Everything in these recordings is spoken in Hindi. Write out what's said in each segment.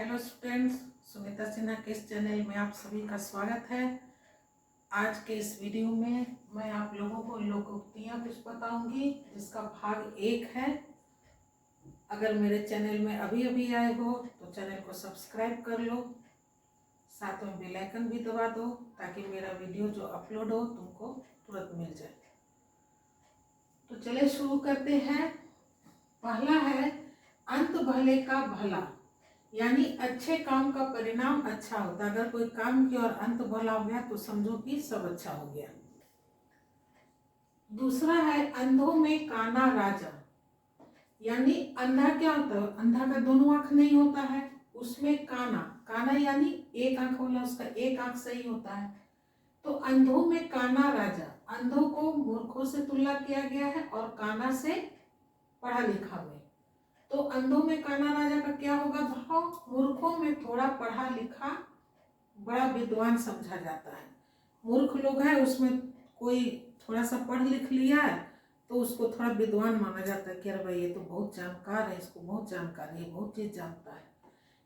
हेलो स्टूडेंट्स, सुनीता सिन्हा के इस चैनल में आप सभी का स्वागत है। आज के इस वीडियो में मैं आप लोगों को लोकोक्तियाँ कुछ बताऊंगी जिसका भाग 1 है। अगर मेरे चैनल में अभी अभी आए हो तो चैनल को सब्सक्राइब कर लो, साथ में बेल आइकन भी दबा दो ताकि मेरा वीडियो जो अपलोड हो तुमको तुरंत मिल जाए। तो चलिए शुरू करते हैं। पहला है अंत भले का भला, यानी अच्छे काम का परिणाम अच्छा होता है। अगर कोई काम की और अंत भला हो गया तो समझो कि सब अच्छा हो गया। दूसरा है अंधों में काना राजा, यानी अंधा क्या होता है? अंधा का दोनों आंख नहीं होता है, उसमें काना, काना यानी एक आंख वाला, उसका एक आंख सही होता है। तो अंधों में काना राजा, अंधों को मूर्खों से तुलना किया गया है और काना से पढ़ा लिखा में। तो अंधों में काना राजा का क्या होगा भाव? मूर्खों में थोड़ा पढ़ा लिखा बड़ा विद्वान समझा जाता है। मूर्ख लोग हैं उसमें कोई थोड़ा सा पढ़ लिख लिया है तो उसको थोड़ा विद्वान माना जाता है कि अरे भाई ये तो बहुत जानकार है, इसको बहुत जानकारी है, बहुत चीज जानता है।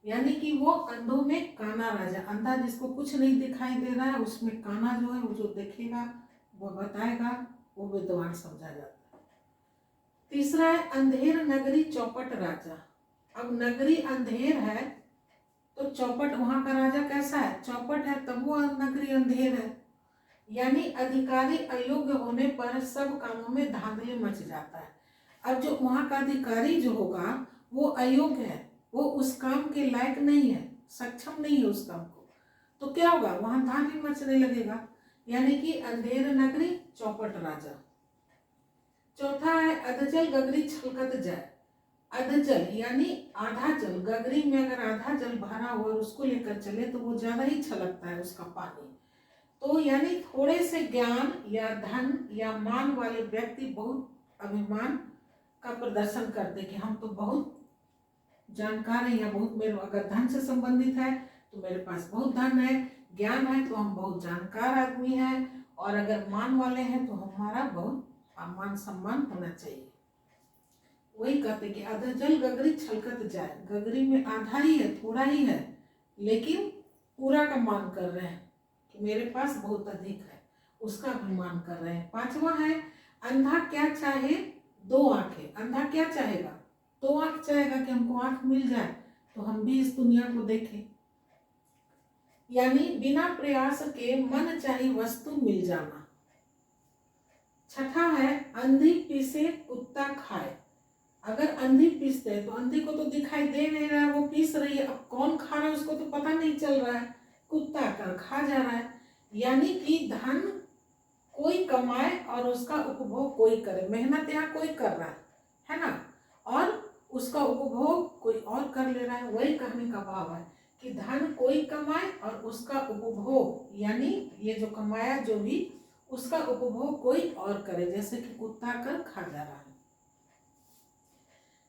यानी कि वो अंधों में काना राजा, अंधा जिसको कुछ नहीं दिखाई दे रहा है उसमें काना जो है वो जो देखेगा वो बताएगा, वो विद्वान समझा जाता है। तीसरा है अंधेर नगरी चौपट राजा। अब नगरी अंधेर है तो चौपट, वहां का राजा कैसा है? चौपट है, तब वो नगरी अंधेर है। यानी अधिकारी अयोग्य होने पर सब कामों में धांधली मच जाता है। अब जो वहां का अधिकारी जो होगा वो अयोग्य है, वो उस काम के लायक नहीं है, सक्षम नहीं है उस काम को, तो क्या होगा? वहां धांधली मचने लगेगा। यानी कि अंधेर नगरी चौपट राजा। चौथा है अधजल गगरी छलकत जाए। अधजल यानी आधा जल, गगरी में अगर आधा जल भरा हुआ और उसको लेकर चले तो वो ज्यादा ही छलकता है उसका पानी। तो यानी थोड़े से ज्ञान या धन या मान वाले व्यक्ति बहुत अभिमान का प्रदर्शन करते कि हम तो बहुत जानकार हैं या बहुत, मेरे अगर धन से संबंधित है तो मेरे पास बहुत धन है, ज्ञान है तो हम बहुत जानकार आदमी हैं, और अगर मान वाले हैं तो हमारा बहुत मान सम्मान होना चाहिए। वही कहते कि अधजल गगरी छलकत जाए, गगरी में आधा ही है, थोड़ा ही है, लेकिन पूरा का मान कर रहे हैं कि मेरे पास बहुत अधिक है, उसका अभिमान कर रहे हैं। पांचवा है अंधा क्या चाहे दो आंखें। अंधा क्या चाहेगा? दो आंख चाहेगा कि हमको आंख मिल जाए तो हम भी इस दुनिया को देखें, यानी बिना प्रयास के मन चाही वस्तु मिल जाना। छठा है अंधी पीसे कुत्ता खाए। अगर अंधी पीसते है तो अंधी को तो दिखाई दे नहीं रहा है, वो पीस रही है, अब कौन खा रहा है उसको तो पता नहीं चल रहा है, कुत्ता कर खा जा रहा है। यानी कि धन कोई कमाए और उसका उपभोग कोई करे, मेहनत यहाँ कोई कर रहा है ना, और उसका उपभोग कोई और कर ले रहा है। वही कहने का भाव है कि धन कोई कमाए और उसका उपभोग, यानी ये जो कमाया जो भी, उसका उपभोग कोई और करे, जैसे कि कुत्ता कर खा जा रहा है।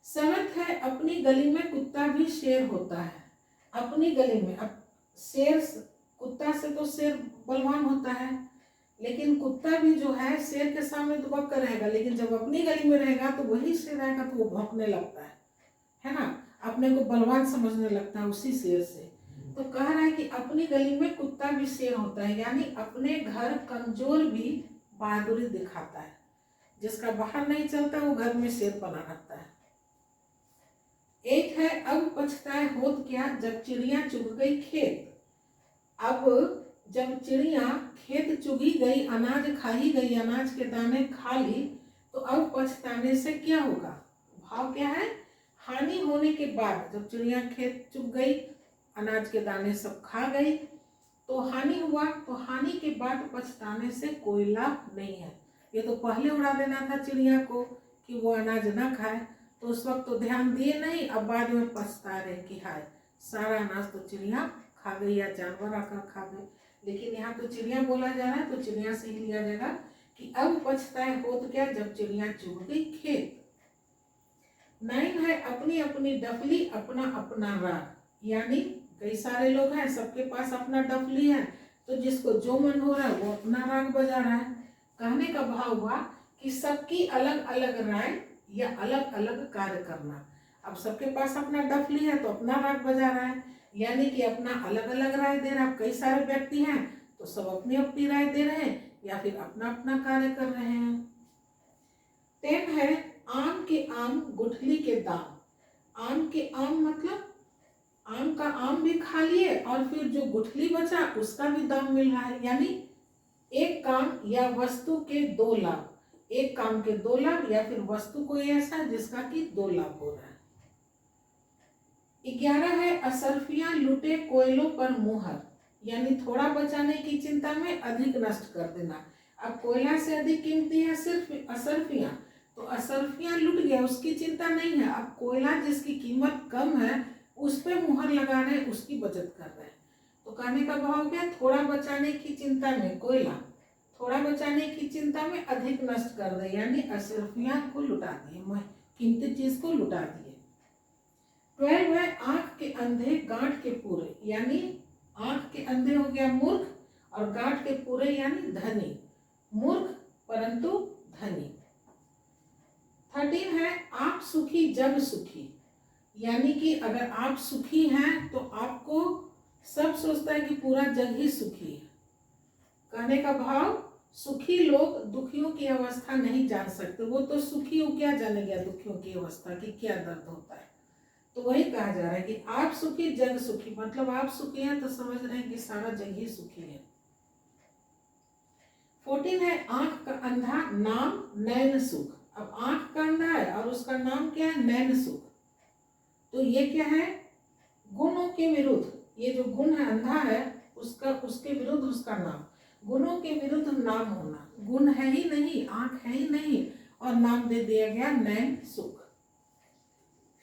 सेवंथ है अपनी गली में कुत्ता भी शेर होता है। अपनी गली में, अब शेर, कुत्ता से तो शेर बलवान होता है, लेकिन कुत्ता भी जो है शेर के सामने तो भौंककर रहेगा, लेकिन जब अपनी गली में रहेगा तो वही शेर आएगा तो वो भौंकने लगता है ना, अपने को बलवान समझने लगता है उसी शेर से। तो कह रहा है कि अपनी गली में कुत्ता भी शेर होता है, यानी अपने घर कमजोर भी बहादुरी दिखाता है, जिसका बाहर नहीं चलता वो घर में शेर बना रहता है। एक है अब पछताए होत क्या जब चिड़िया चुग गई खेत। अब जब चिड़िया खेत चुगी गई, अनाज खा ही गई, अनाज के दाने खा ली, तो अब पछताने से क्या होगा? भाव क्या है? हानि होने के बाद, जब चिड़िया खेत चुग गई, अनाज के दाने सब खा गई तो हानि हुआ, तो हानि के बाद पछताने से कोई लाभ नहीं है। ये तो पहले उड़ा देना था चिड़िया को कि वो अनाज ना खाए, तो उस वक्त तो ध्यान दिए नहीं, अब बाद में पछता रहे कि हाय सारा अनाज तो चिड़िया खा गई या जानवर आकर खा गए। लेकिन यहाँ तो चिड़िया बोला जा रहा है तो चिड़िया से ही लिया जाएगा कि अब पछताए होत क्या जब चिड़िया चुग गई खेत। 9 है अपनी अपनी डफली अपना अपना राग, यानी कई सारे लोग हैं, सबके पास अपना डफली है, तो जिसको जो मन हो रहा है वो अपना राग बजा रहा है। कहने का भाव हुआ कि सबकी अलग अलग राय या अलग अलग कार्य करना। अब सबके पास अपना डफली है तो अपना राग बजा रहा है, यानी कि अपना अलग अलग राय दे रहा है। कई सारे व्यक्ति हैं तो सब अपनी अपनी राय दे रहे हैं या फिर अपना अपना कार्य कर रहे हैं। 10 है आम के आम गुठली के दाम। आम के आम मतलब आम का आम भी खा लिए और फिर जो गुठली बचा उसका भी दाम मिल रहा है। यानी एक काम या वस्तु के दो लाभ, एक काम के दो लाभ या फिर वस्तु कोई ऐसा जिसका कि दो लाभ हो रहा है। 11 है असरफियां लुटे कोयलों पर मुहर। यानी थोड़ा बचाने की चिंता में अधिक नष्ट कर देना। अब कोयला से अधिक कीमती है सिर्फ असरफियां, तो असरफियां लुट गया उसकी चिंता नहीं है। अब कोयला जिसकी कीमत कम है उस पे मुहर लगा रहे, उसकी बचत कर रहे हैं। तो कहने का भाव क्या, थोड़ा बचाने की चिंता में कोयला, थोड़ा बचाने की चिंता में अधिक नष्ट कर दे, यानी असरफियां को लुटा दिए, कीमती चीज को लुटा दिए। 12 है आंख के अंधे गांठ के पूरे। यानी आंख के अंधे हो गया मूर्ख और गांठ के पूरे यानी धनी। मूर्ख परंतु धनी। 13 है आप सुखी जग सुखी। यानी कि अगर आप सुखी हैं तो आपको सब सोचता है कि पूरा जग ही सुखी है। कहने का भाव, सुखी लोग दुखियों की अवस्था नहीं जान सकते। वो तो सुखी हो क्या जानेगा दुखियों की अवस्था की क्या दर्द होता है। तो वही कहा जा रहा है कि आप सुखी जग सुखी, मतलब आप सुखी हैं तो समझ रहे हैं कि सारा जग ही सुखी है। 14 है आंख का अंधा नाम नैन सुख। अब आंख का अंधा है और उसका नाम क्या है, नैन सुख। तो ये क्या है, गुणों के विरुद्ध, ये जो गुण है अंधा है उसका, उसके विरुद्ध उसका नाम, गुणों के विरुद्ध नाम होना। गुण है ही नहीं, आंख है ही नहीं और नाम दे दिया गया नैन सुख।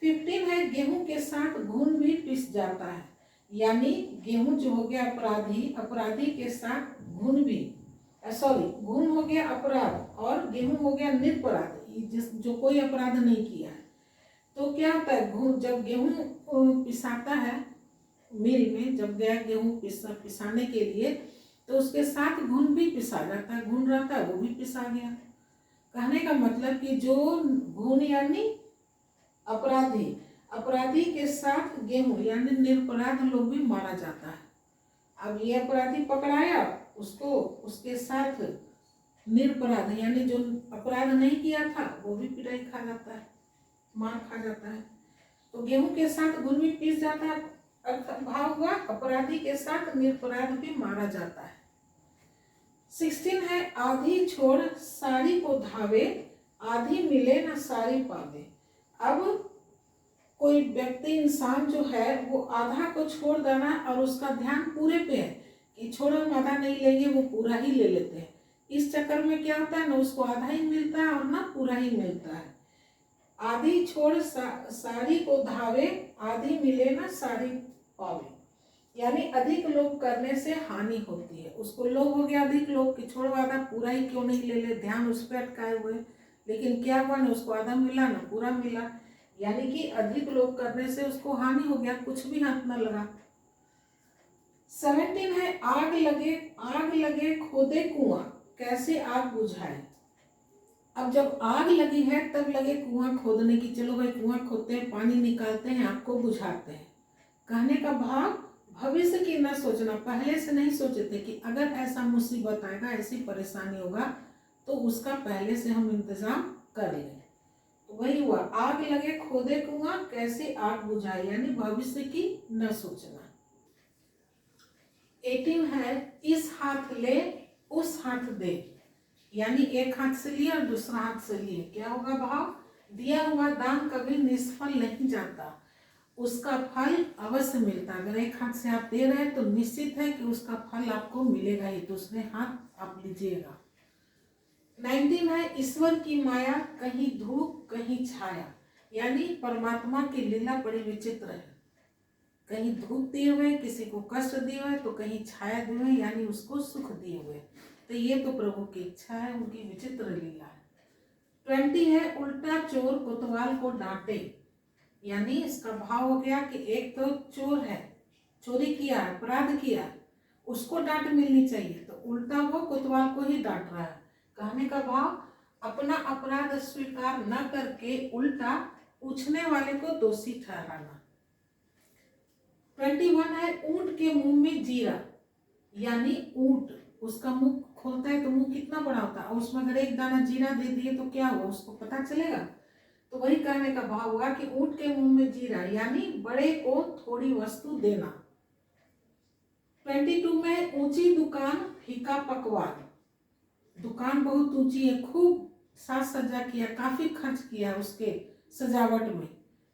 15 है गेहूं के साथ घुन भी पिस जाता है। यानी गेहूं जो हो गया अपराधी, अपराधी के साथ घुन भी, घुन हो गया अपराध और गेहूं हो गया निरपराध, जो कोई अपराध नहीं किया है। तो क्या होता है, जब गेहूं पिसाता है मिल में, जब गया गेहूं पिसाने के लिए तो उसके साथ घुन भी पिसा जाता है, घुन रहता है वो भी पिसा गया। कहने का मतलब कि जो घुन यानी अपराधी, अपराधी के साथ गेहूं यानी निरपराध लोग भी मारा जाता है। अब ये अपराधी पकड़ाया उसको, उसके साथ निरपराध यानी जो अपराध नहीं किया था वो भी पिटाई खा जाता है, मार खा जाता है। तो गेहूं के साथ घुन भी पीस जाता है, अर्थ भाव हुआ अपराधी के साथ निरपराध भी मारा जाता है। 16 है आधी छोड़ सारी को धावे, आधी मिले न सारी पावे। अब कोई व्यक्ति इंसान जो है वो आधा को छोड़ देना और उसका ध्यान पूरे पे है कि छोड़ो हम आधा नहीं लेंगे, वो पूरा ही ले लेते हैं। इस चक्कर में क्या होता है ना, उसको आधा ही मिलता है और ना पूरा ही मिलता है। आधी छोड़ सारी को धावे, आधी मिले ना सारी पावे। यानी अधिक लोभ करने से हानि होती है। उसको लोभ हो गया अधिक लोभ कि छोड़ो आधा पूरा ही क्यों नहीं ले ले, ध्यान उस पर अटकाए हुए, लेकिन क्या हुआ ना उसको आधा मिला ना पूरा मिला, यानी कि अधिक लोभ करने से उसको हानि हो गया, कुछ भी हाथ न लगा। 17 है आग लगे खोदे कुआं, कैसे आग बुझाए। अब जब आग लगी है तब लगे कुआं खोदने की, चलो भाई कुआं खोदते हैं, पानी निकालते हैं, आग को बुझाते हैं। कहने का भाव, भविष्य की न सोचना, पहले से नहीं सोचे थे कि अगर ऐसा मुसीबत आएगा, ऐसी परेशानी होगा तो उसका पहले से हम इंतजाम कर लें। तो वही हुआ, आग लगे खोदे कुआं, कैसे आग बुझाए, यानी भविष्य की न सोचना। 18 है इस हाथ ले उस हाथ दे। यानी एक हाथ से लिए और दूसरा हाथ से लिए, क्या होगा भाव, दिया हुआ दान कभी निष्फल नहीं जाता, उसका फल अवश्य मिलता। अगर एक हाथ से आप दे रहे हैं तो निश्चित है कि उसका फल आपको मिलेगा ही, दूसरे हाथ आप लीजिएगा। 19 है ईश्वर की माया, कहीं धूप कहीं छाया। यानी परमात्मा की लीला बड़ी विचित्र है, कहीं धूप दिए हुए, किसी को कष्ट दिए हुए, तो कहीं छाया दिए हुए यानी उसको सुख दिए हुए। तो ये तो प्रभु की इच्छा है, उनकी विचित्र लीला है। 20 है उल्टा चोर कोतवाल को डांटे। यानी इसका भाव हो गया कि एक तो चोर है, चोरी किया, अपराध किया, उसको डांट मिलनी चाहिए, तो उल्टा वो कोतवाल को ही डांट रहा है। कहने का भाव, अपना अपराध स्वीकार न करके उल्टा पूछने वाले को दोषी ठहराना। 21 है ऊंट के मुंह में जीरा, यानी ऊंट उसका मुंह खोलता है तो मुंह कितना बड़ा होता है, और उसमें अगर एक दाना जीरा दे दिए तो क्या हुआ, उसको पता चलेगा। तो वही कहने का भाव हुआ कि ऊंट के मुंह में जीरा, यानी बड़े को थोड़ी वस्तु देना। 22 में ऊंची दुकान फीका पकवान, दुकान बहुत ऊंची है, खूब साज सज्जा किया, काफी खर्च किया उसके सजावट में,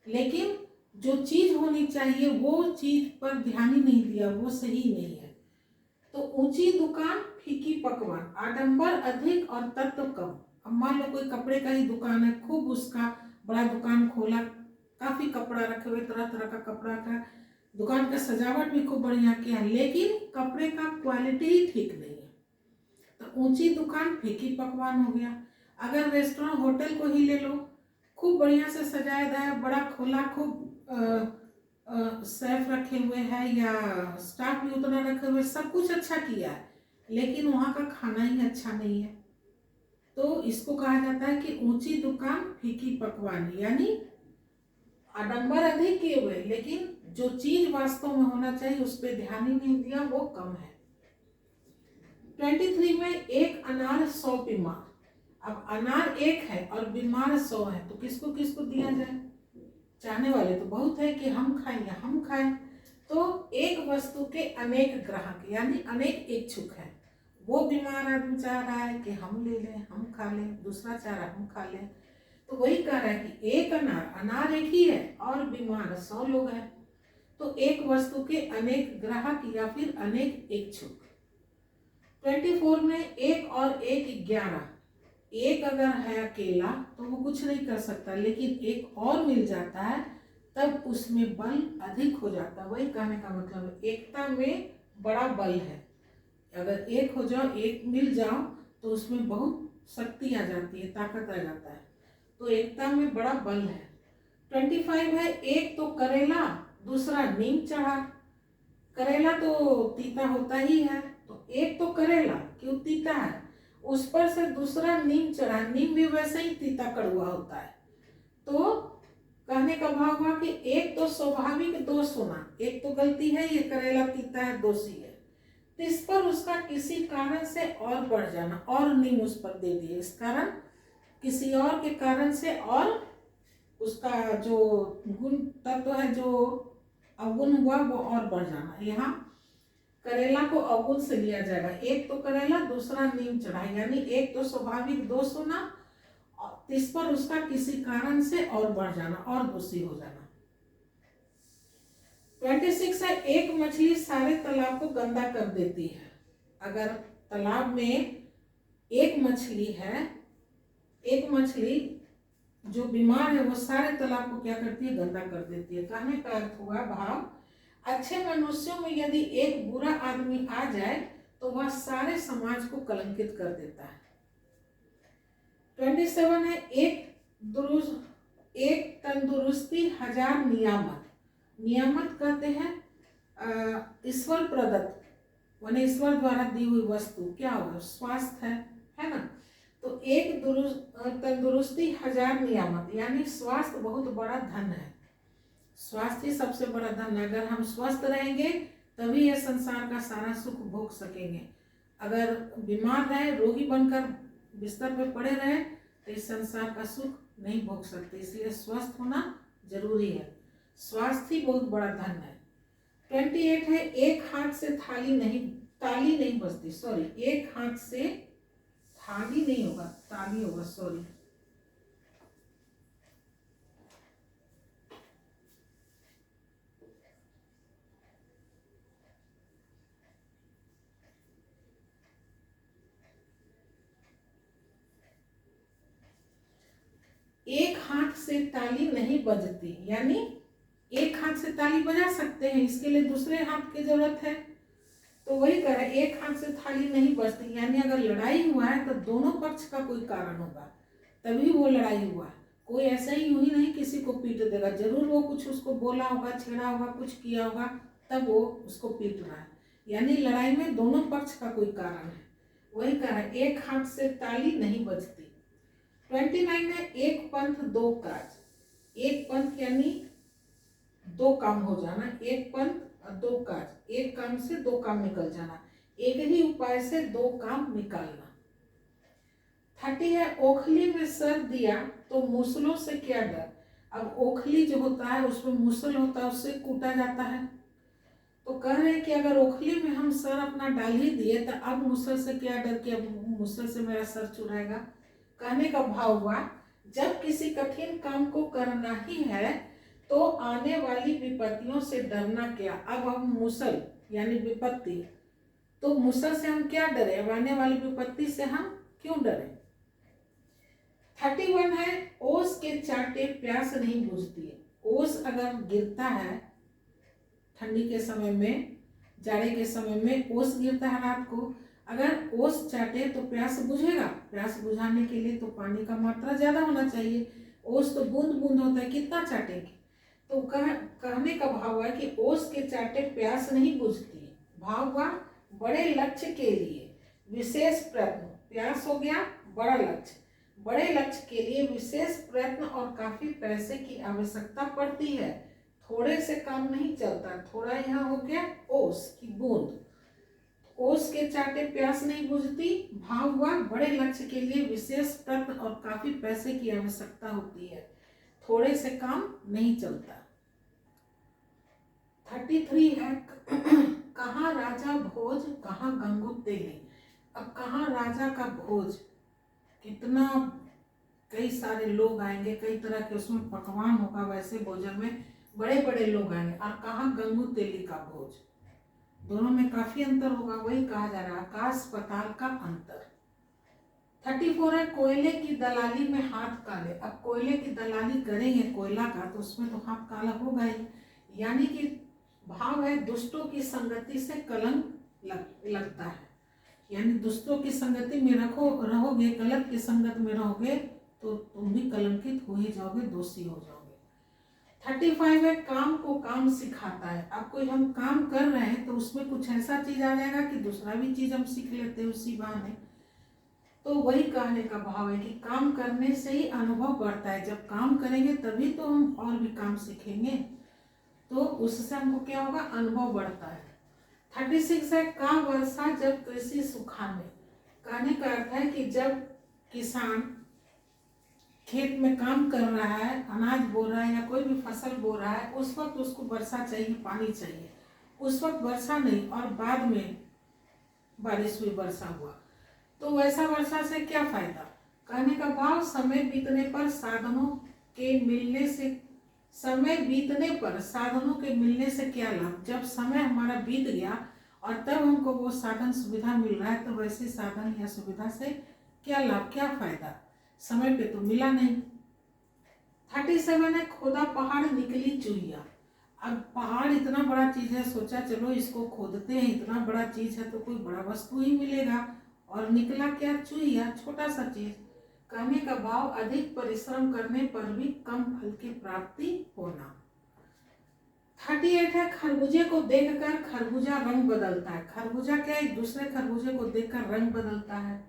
लेकिन जो चीज होनी चाहिए वो चीज पर ध्यान ही नहीं दिया, वो सही नहीं है। तो ऊंची दुकान फीकी पकवान, आडंबर अधिक और तत्व कम। अब मान लो कोई कपड़े का ही दुकान है, खूब उसका बड़ा दुकान खोला, काफी कपड़ा रखे हुए, तरह तरह का कपड़ा का, दुकान का सजावट भी खूब बढ़िया किया, लेकिन कपड़े का क्वालिटी ही ठीक नहीं है, तो ऊंची दुकान फीकी पकवान हो गया। अगर रेस्टोरेंट होटल को ही ले लो, खूब बढ़िया से सजाया गया, बड़ा खोला, खूब शेफ रखे हुए हैं या स्टाफ भी उतना रखे हुए, सब कुछ अच्छा किया है, लेकिन वहाँ का खाना ही अच्छा नहीं है, तो इसको कहा जाता है कि ऊंची दुकान फीकी पकवान, यानी आडंबर अधिक किए हुए, लेकिन जो चीज वास्तव में होना चाहिए उस पर ध्यान ही नहीं दिया, वो कम है। 23 में एक अनार 100 बीमार, अब अनार एक है और बीमार 100 है, तो किसको किसको दिया जाए, चाहने वाले तो बहुत है कि हम खाएं या हम खाएं, तो एक वस्तु के अनेक ग्राहक यानी अनेक इच्छुक हैं, वो बीमार आदमी चाह रहा है कि हम ले लें, हम खा लें, दूसरा चाह रहा है हम खा लें, तो वही कह रहा है कि एक अनार, अनार एक ही है और बीमार 100 लोग हैं, तो एक वस्तु के अनेक ग्राहक या फिर अनेक इच्छुक। 24 में एक और एक 11, एक अगर है अकेला तो वो कुछ नहीं कर सकता, लेकिन एक और मिल जाता है तब उसमें बल अधिक हो जाता है, वही कहने का मतलब है एकता में बड़ा बल है, अगर एक हो जाओ, एक मिल जाओ तो उसमें बहुत शक्ति आ जाती है, ताकत आ जाता है, तो एकता में बड़ा बल है। 25 है एक तो करेला दूसरा नीम चढ़ा, करेला तो तीता होता ही है, तो एक तो करेला क्यों तीता है, उस पर से दूसरा नीम चढ़ा, नीम भी वैसे ही तीता कड़वा होता है, तो कहने का भाव हुआ कि एक तो स्वाभाविक दोष होना, एक तो गलती है, ये करेला तीता है, दोषी है, तो इस पर उसका किसी कारण से और बढ़ जाना, और नीम उस पर दे दिए, इस कारण किसी और के कारण से और उसका जो गुण तत्व है, जो अवगुण हुआ वो और बढ़ जाना, यहाँ करेला को अवगुण से लिया जाएगा, एक तो करेला दूसरा नीम चढ़ा, यानी एक तो स्वाभाविक दोष होना, इस पर उसका किसी कारण से और बढ़ जाना और दोषी हो जाना। 26 है एक मछली सारे तालाब को गंदा कर देती है, अगर तालाब में एक मछली है, एक मछली जो बीमार है वो सारे तालाब को क्या करती है, गंदा कर देती है, कहने का अर्थ हुआ भाव, अच्छे मनुष्यों में यदि एक बुरा आदमी आ जाए तो वह सारे समाज को कलंकित कर देता है। 27 है एक तंदुरुस्ती 1000 नियामत, नियामत कहते हैं ईश्वर प्रदत्त, माने ईश्वर द्वारा दी हुई वस्तु, क्या होगा, स्वास्थ्य है ना, तो एक तंदुरुस्ती 1000 नियामत, यानी स्वास्थ्य बहुत बड़ा धन है, स्वास्थ्य ही सबसे बड़ा धन है, अगर हम स्वस्थ रहेंगे तभी ये संसार का सारा सुख भोग सकेंगे, अगर बीमार रहे, रोगी बनकर बिस्तर पे पड़े रहे तो इस संसार का सुख नहीं भोग सकते, इसलिए स्वस्थ होना जरूरी है, स्वास्थ्य ही बहुत बड़ा धन है। 28 है एक हाथ से ताली नहीं बजती, सॉरी, एक हाथ से थाली नहीं होगा, ताली होगा, सॉरी, एक हाथ से ताली नहीं बजती, यानी एक हाथ से ताली बजा सकते हैं, इसके लिए दूसरे हाथ की जरूरत है, तो वही कह रहे एक हाथ से थाली नहीं बजती, यानी अगर लड़ाई हुआ है तो दोनों पक्ष का कोई कारण होगा तभी वो लड़ाई हुआ है, कोई ऐसा ही यूं ही नहीं किसी को पीट देगा, जरूर वो कुछ उसको बोला होगा, छेड़ा होगा, कुछ किया होगा, तब वो उसको पीट रहा है, यानी लड़ाई में दोनों पक्ष का कोई कारण है, वही कह रहे एक हाथ से ताली नहीं बजती। 29 है एक पंथ दो काज, एक पंथ यानी दो काम हो जाना, एक पंथ और दो काज, एक काम से दो काम निकल जाना, एक ही उपाय से दो काम निकालना। 30 है ओखली में सर दिया तो मूसलों से क्या डर। अब ओखली जो होता है उसमें मूसल होता है, उससे कूटा जाता है। तो कह रहे हैं कि अगर ओखली में हम सर अपना डाल ही दिए तो अब मूसल से क्या डर कि अब मूसल से मेरा सर चुराएगा। कहने का भाव हुआ जब किसी कठिन काम को करना ही है तो आने वाली विपत्तियों से डरना क्या। अब हम मूसल यानी विपत्ति, तो मूसल से हम क्या डरे, अब आने वाली विपत्ति से हम क्यों डरे। 31 है ओस के चाटे प्यास नहीं बुझती है। ओस अगर गिरता है ठंडी के समय में, जाड़े के समय में ओस गिरता है रात को, अगर ओस चाटे तो प्यास बुझेगा। प्यास बुझाने के लिए तो पानी का मात्रा ज्यादा होना चाहिए। ओस तो बूंद बूंद होता है, कितना चाटेंगे। तो कहने का भाव है कि ओस के चाटे प्यास नहीं बुझती। भाव हुआ बड़े लक्ष्य के लिए विशेष प्रयत्न, प्यास हो गया बड़ा लक्ष्य, बड़े लक्ष्य के लिए विशेष प्रयत्न और काफी पैसे की आवश्यकता पड़ती है। थोड़े से काम नहीं चलता। थोड़ा यहाँ हो गया ओस की बूंद, ओस के चाटे प्यास नहीं बुझती। भाव हुआ बड़े लक्ष्य के लिए विशेष प्रयत्न और काफी पैसे की आवश्यकता होती है, थोड़े से काम नहीं चलता। 33 है कहाँ राजा भोज कहाँ गंगू तेली। अब कहाँ राजा का भोज, कितना कई सारे लोग आएंगे, कई तरह के उसमें पकवान होगा, वैसे भोजन में बड़े बड़े लोग आएंगे। और कहाँ गंगू तेली का भोज, दोनों में काफी अंतर होगा, वही कहा जा रहा है आकाश पताल का अंतर। 34 है कोयले की दलाली में हाथ काले। अब कोयले की दलाली करेंगे कोयला का तो उसमें तो हाथ काला होगा ही, यानी कि भाव है दुष्टों की संगति से कलंक लगता है। यानी दुष्टों की संगति में रहोगे, गलत की संगत में रहोगे तो तुम भी कलंकित हो ही जाओगे, दोषी हो जाओगे। 35 है काम को काम सिखाता है। अब कोई हम काम कर रहे हैं तो उसमें कुछ ऐसा चीज आ जाएगा कि दूसरा भी चीज हम सीख लेते हैं उसी बहाने। तो वही कहने का भाव है कि काम करने से ही अनुभव बढ़ता है। जब काम करेंगे तभी तो हम और भी काम सीखेंगे, तो उससे हमको क्या होगा, अनुभव बढ़ता है। 36 है का वर्षा जब कृषि सुखाने। कहने का अर्थ है कि जब किसान खेत में काम कर रहा है, अनाज बो रहा है या कोई भी फसल बो रहा है, उस वक्त उसको वर्षा चाहिए, पानी चाहिए। उस वक्त वर्षा नहीं और बाद में बारिश हुई, वर्षा हुआ, तो वैसा वर्षा से क्या फायदा। कहने का भाव समय बीतने पर साधनों के मिलने से, समय बीतने पर साधनों के मिलने से क्या लाभ। जब समय हमारा बीत गया और तब हमको वो साधन सुविधा मिल रहा है तो वैसे साधन या सुविधा से क्या लाभ, क्या फायदा, समय पे तो मिला नहीं। 37 है खोदा पहाड़ निकली चुईया। अब पहाड़ इतना बड़ा चीज है, सोचा चलो इसको खोदते हैं, इतना बड़ा चीज है तो कोई बड़ा वस्तु ही मिलेगा, और निकला क्या, चुईया, छोटा सा चीज। कहने का भाव अधिक परिश्रम करने पर भी कम फल की प्राप्ति होना। 38 है खरबूजे को देखकर खरबूजा रंग बदलता है। खरबूजा क्या, एक दूसरे खरबूजे को देखकर रंग बदलता है,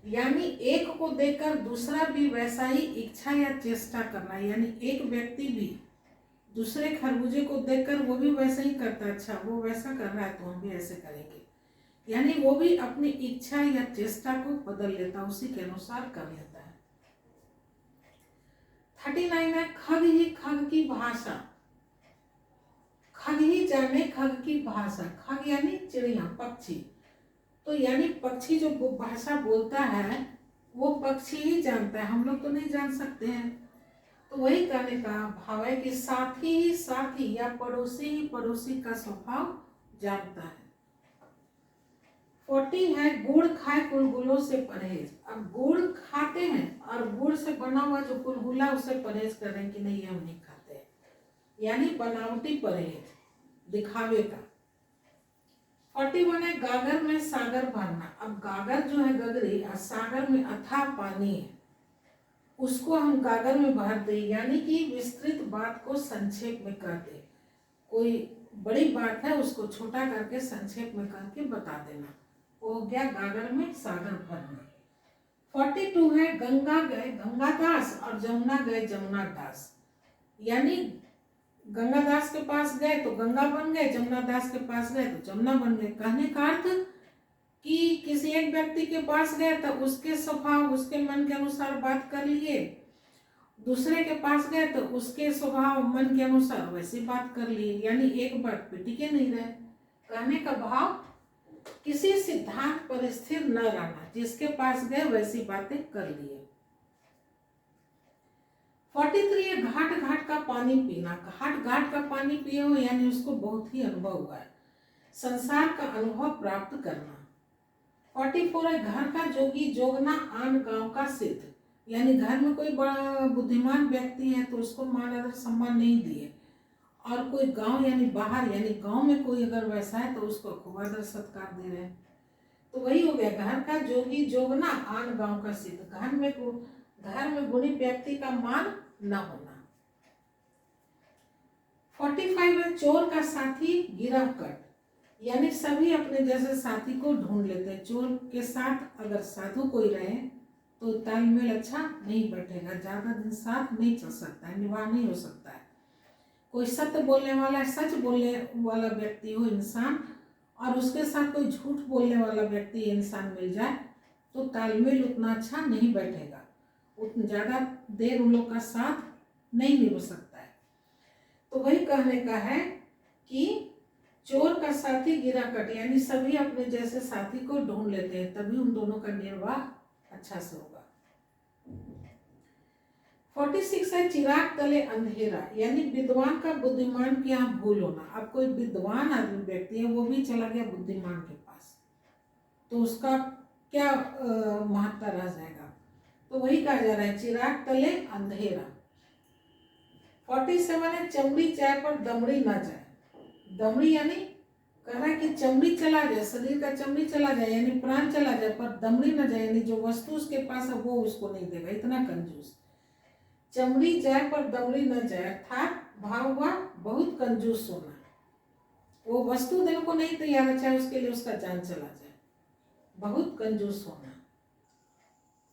यानी एक को देखकर दूसरा भी वैसा ही इच्छा या चेष्टा करना। यानी एक व्यक्ति भी दूसरे खरबूजे को देखकर वो भी वैसा ही करता है, अच्छा वो वैसा कर रहा है तो हम भी ऐसे करेंगे, यानी वो भी अपनी इच्छा या चेष्टा को बदल लेता, उसी के अनुसार कर लेता है। 39 है खग ही खग की भाषा। खग ही जाने खग की भाषा। खग यानी चिड़िया, पक्षी, तो यानी पक्षी जो भाषा बोलता है वो पक्षी ही जानता है, हम लोग तो नहीं जान सकते हैं। तो वही कहने का भाव है कि साथी ही साथी या पड़ोसी ही पड़ोसी का स्वभाव जानता है। 40 है गुड़ खाए गुलगुलों से परहेज। अब गुड़ खाते हैं और गुड़ से बना हुआ जो गुलगुला उससे परहेज कर रहे हैं कि नहीं हम नहीं खाते, यानी बनावटी परहेज, दिखावे का। 41 है गागर में सागर भरना। अब गागर जो है गगरी और सागर में अथाह पानी है, उसको हम गागर में भर दे, यानी कि विस्तृत बात को संक्षेप में कर दे। कोई बड़ी बात है उसको छोटा करके संक्षेप में करके बता देना, वो हो गया गागर में सागर भरना। 42 है गंगा गए गंगादास और जमुना गए जमुना दास। यानी गंगा दास के पास गए तो गंगा बन गए, जमुना दास के पास गए तो जमुना बन गए। कहने का अर्थ कि किसी एक व्यक्ति के पास गए तो उसके स्वभाव उसके मन के अनुसार बात कर लिए, दूसरे के पास गए तो उसके स्वभाव मन के अनुसार वैसी बात कर लिए, यानी एक बात पे टिके नहीं रहे। कहने का भाव किसी सिद्धांत पर स्थिर न रहना, जिसके पास गए वैसी बातें कर लिए। 43 है घाट घाट का पानी पीना। घाट घाट का पानी पिए हो यानी उसको बहुत ही अनुभव हुआ है, संसार का अनुभव प्राप्त करना। 44 है घर का जोगी जोगना आन गांव का सिद्ध, यानी घर में कोई बड़ा बुद्धिमान व्यक्ति है तो उसको मान आदर सम्मान नहीं दिए, और कोई गांव यानी बाहर यानी गांव में कोई अगर वैसा है तो उसको खूब आदर सत्कार दे रहे हैं। तो वही हो गया, घर का जोगी जोगना आन गांव का सिद्ध। घर में गुणी व्यक्ति का मान न होना। 45 है चोर का साथी गिरह कट, यानी सभी अपने जैसे साथी को ढूंढ लेते हैं। चोर के साथ अगर साधु कोई रहे तो तालमेल अच्छा नहीं बैठेगा, ज्यादा दिन साथ नहीं चल सकता है, निवाह नहीं हो सकता है। कोई सत्य बोलने वाला सच बोलने वाला व्यक्ति हो इंसान, और उसके साथ कोई झूठ बोलने वाला व्यक्ति इंसान मिल जाए तो तालमेल उतना अच्छा नहीं बैठेगा, उतना ज़्यादा देर उन लोग का साथ नहीं निभ सकता है। तो वही कहने का है कि चोर का साथी गिरा कट, यानी सभी अपने जैसे साथी को ढूंढ लेते हैं, तभी उन दोनों का निर्वाह अच्छा से होगा। 46 है चिराग तले अंधेरा, यानी विद्वान का बुद्धिमान के यहाँ भूल होना। अब कोई विद्वान आदमी व्यक्ति है वो भी चला गया बुद्धिमान के पास तो उसका क्या महत्ता रह जाएगा, तो वही कहा जा रहा है चिराग तले अंधेरा। 47 है चमड़ी चाय पर दमड़ी ना जाए। दमड़ी यानी कह रहा है कि चमड़ी चला जाए, शरीर का चमड़ी चला जाए यानी प्राण चला जाए, पर दमड़ी ना जाए यानी जो वस्तु उसके पास है वो उसको नहीं देगा, इतना कंजूस। चमड़ी जाए पर दमड़ी न जाए, अर्थात भाव हुआ बहुत कंजूस होना, वो वस्तु देने को नहीं तैयार है चाहे उसके लिए उसका जान चला जाए, बहुत कंजूस होना।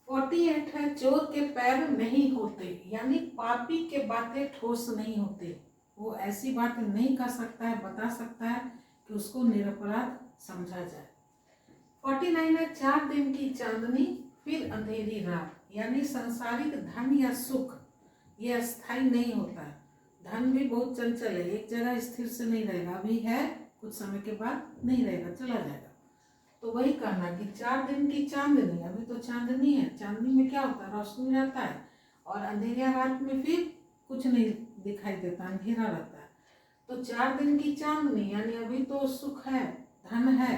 48 है चोर के पैर नहीं होते, यानी पापी के बातें ठोस नहीं होते, वो ऐसी बातें नहीं कर सकता है, बता सकता है कि उसको निरपराध समझा जाए। 49 है 4 दिन की चांदनी फिर अंधेरी रात, यानी सांसारिक धन या सुख ये अस्थायी नहीं होता, धन भी बहुत चंचल है, एक जगह स्थिर से नहीं रहेगा, अभी है कुछ समय के बाद नहीं रहेगा, चला जाएगा। तो वही कहना कि 4 दिन की चांदनी, अभी तो चांदनी है, चांदनी में क्या होता है रोशनी रहता है, और अंधेरिया रात में फिर कुछ नहीं दिखाई देता, अंधेरा रहता है। तो 4 दिन की चांदनी यानी अभी तो सुख है, धन है,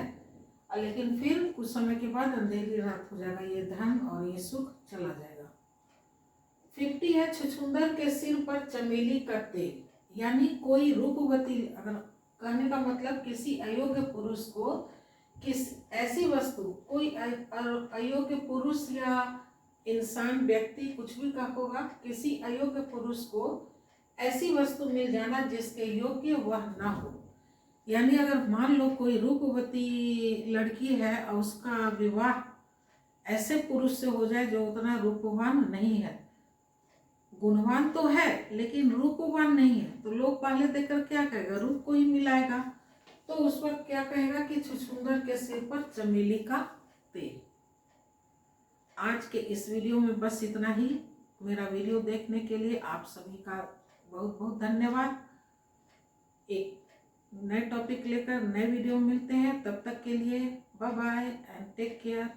लेकिन फिर कुछ समय के बाद अंधेरी रात हो जाएगा, ये धन और ये सुख चला जाएगा। 50 है छछूंदर के सिर पर चमेली का तेल, यानी कोई रूपवती, अगर कहने का मतलब किसी अयोग्य पुरुष को किस ऐसी वस्तु, कोई अयोग्य पुरुष या इंसान व्यक्ति कुछ भी का होगा, किसी अयोग्य पुरुष को ऐसी वस्तु मिल जाना जिसके योग्य वह ना हो, यानी अगर मान लो कोई रूपवती लड़की है और उसका विवाह ऐसे पुरुष से हो जाए जो उतना रूपवान नहीं है, गुणवान तो है लेकिन रूपवान नहीं है, तो लोग पहले देखकर क्या कहेगा, रूप को ही मिलाएगा, तो उस वक्त क्या कहेगा कि छछूंदर के सिर पर चमेली का तेल। आज के इस वीडियो में बस इतना ही। मेरा वीडियो देखने के लिए आप सभी का बहुत बहुत धन्यवाद। एक नए टॉपिक लेकर नए वीडियो मिलते हैं, तब तक के लिए bye bye and take care.